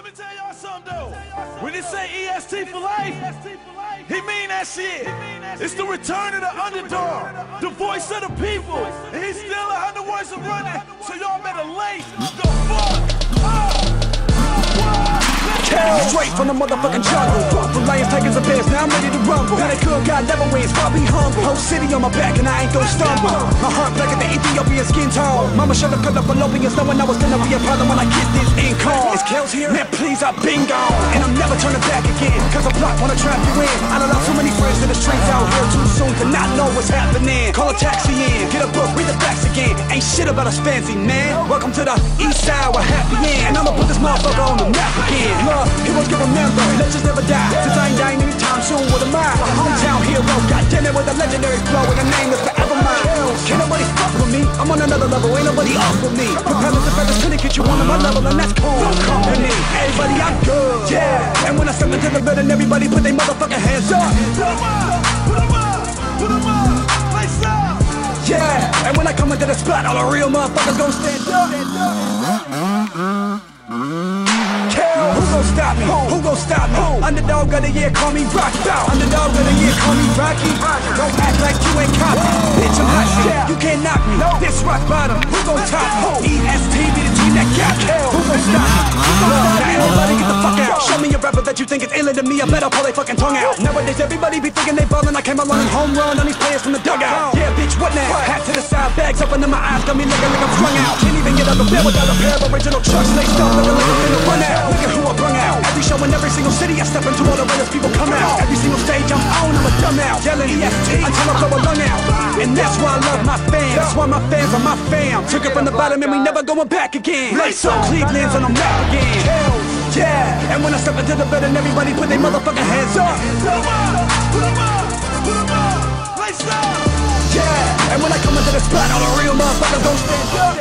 me tell y'all something though. When it say EST for life, he mean that shit. It's the return of the underdog, the voice of the people. And he's still 100 words of running, so y'all better lace the fuck up. Straight from the motherfucking jungle. Fought for lions, tigers, and bears, now I'm ready to rumble. Got a good God never wins, I'll be humble. Whole city on my back and I ain't gon' stumble. My heart black at the Ethiopian skin tone. Mama shut up, cut up fallopians, knowing I was gonna be a problem when I get this income. Is Kels here? Man, please, I've been gone. And I'm never turning back again, cause a block wanna trap you in. I done lost so many friends to the streets out here too soon to not know what's happening. Call a taxi in, get a book, read the facts again. Ain't shit about us fancy, man. Welcome to the east side, we're happy in. And I'ma put this motherfucker on the map again. Love, heroes can remember, legends never die. Since I ain't dying anytime soon, what am I? A hometown hero, goddamn it, with a legendary flow. And a name that's forever mine. Can't nobody fuck with me, I'm on another level, ain't nobody off with me. Propellers and feathers couldn't get you on my level, and that's cool. Company, everybody, I'm good. Yeah, and when I step into the building, everybody put their motherfucking hands up. Put 'em up, put 'em up, put 'em up, lace up. Yeah, and when I come into the spot, all the real motherfuckers gon' stand up. Who gon' stop me? Who gon' stop me? Underdog of the year, call me Rocky. Underdog of the year, call me Rocky. Don't act like you ain't copy. Bitch, I'm hot shit, you can't knock me. This rock bottom, who gon' top me? EST be the team that got me. Who gon' stop me? Now everybody get the fuck out. Show me a rapper that you think is iller than me, I better pull their fucking tongue out. Nowadays everybody be thinking they ballin', I came along and home run on these players from the dugout. Yeah, bitch, what now? Hat to the side, bags up under my eyes, got me looking like I'm strung out. Can't even get out the bed without a pair of original chucks. Laced up, looking like I'm finna run out. Look at who I brung out. Every show in every single city I step into, all the realest people come out. Every single stage I'm on, I'm a dumb out. Yelling EST until I blow a lung out. And that's why I love my fans. That's why my fans are my fam. Took it from the bottom and we never going back again. Lace up, Cleveland's on the map again. Yeah, and when I step into the building, everybody put their motherfucking hands up. Put 'em up, put 'em up, put 'em up, lace up. Yeah, and when I come into the spot, all the real motherfuckers gon' stand up.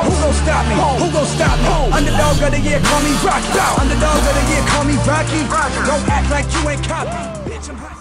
Who gon' stop me? Who gon' stop me? Underdog of the year, call me Rocky. Underdog of the year, call me Rocky. Don't act like you ain't copy. Bitch, I'm hot.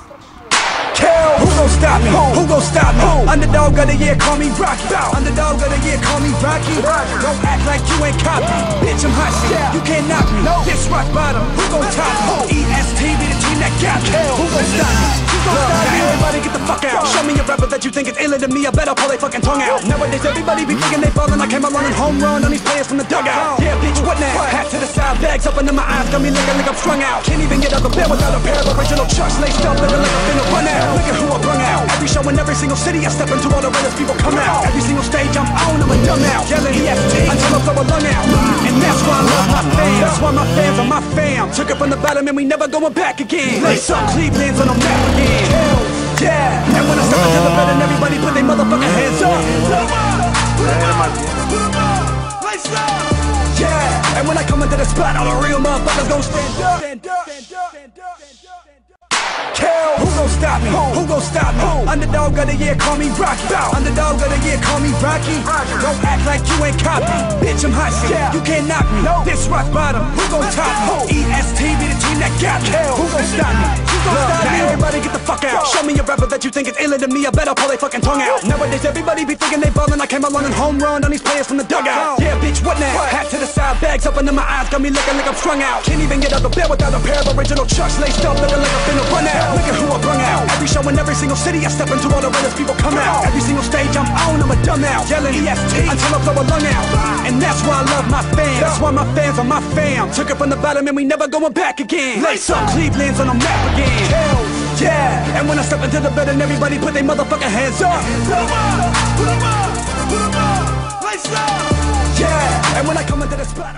Who gon' stop me? Who gon' stop me? Underdog of the year, call me Rocky. Underdog of the year, call me Rocky. Don't act like you ain't copy. Bitch, I'm hot shit, you can't knock me. This rock bottom, who gon' top me? EST be the team that got me. Who gon' stop me? Now everybody get the fuck out. Show me a rapper that you think is iller than me, I better pull their fucking tongue out. Nowadays everybody be thinking they ballin', I came along and home run on these players from the dugout. Yeah, bitch, what now? Hat to the side, bags up under my eyes, got me looking like I'm strung out. Can't even get out the bed without a pair of original chucks. Laced up, looking like I'm finna run out. Look at who I brung out. Every show in every single city I step into, all the realest people come out. Every single stage I'm on, I'm a dumb out. Yelling EST until I blow a lung out. And that's why I love my fans. That's why my fans are my fam. Took it from the bottom and we never going back again. Lace up, Cleveland's on the map again. Yeah, and when I step into the building, everybody put their motherfucking hands up. Put 'em up, put 'em up, put 'em up, lace up. Yeah, and when I come into the spot, all the real motherfuckers gon' stand up. Who gon' stop me? Who gon' stop me? Underdog of the year, call me Rocky. Underdog of the year, call me Rocky. Don't act like you ain't copy. Bitch, I'm hot shit, you can't knock me. This rock bottom, who gon' top me? EST be the team that got me. Who gon' stop me? Now everybody get the fuck out. Show me a rapper that you think is iller than me, I better pull their fucking tongue out. Nowadays everybody be thinking they ballin', I came along and home run on these players from the dugout. Yeah, bitch, what now? Hat to the side, bags up under my eyes, got me looking like I'm strung out. Can't even get out the bed without a pair of original chucks. Laced up, looking like I'm finna run out. Look at who I brung out. Every show in every single city I step into, all the realest people come out. Every single stage I'm on, I'm a dumb out. Yelling EST until I blow a lung out. And that's why I love my fans. That's why my fans are my fam. Took it from the bottom and we never going back again. Lace up, Cleveland's on the map again. Yeah, and when I step into the building, everybody put their motherfucking hands up. Put 'em up, put 'em up, put 'em up, lace up. Yeah, and when I come into the spot,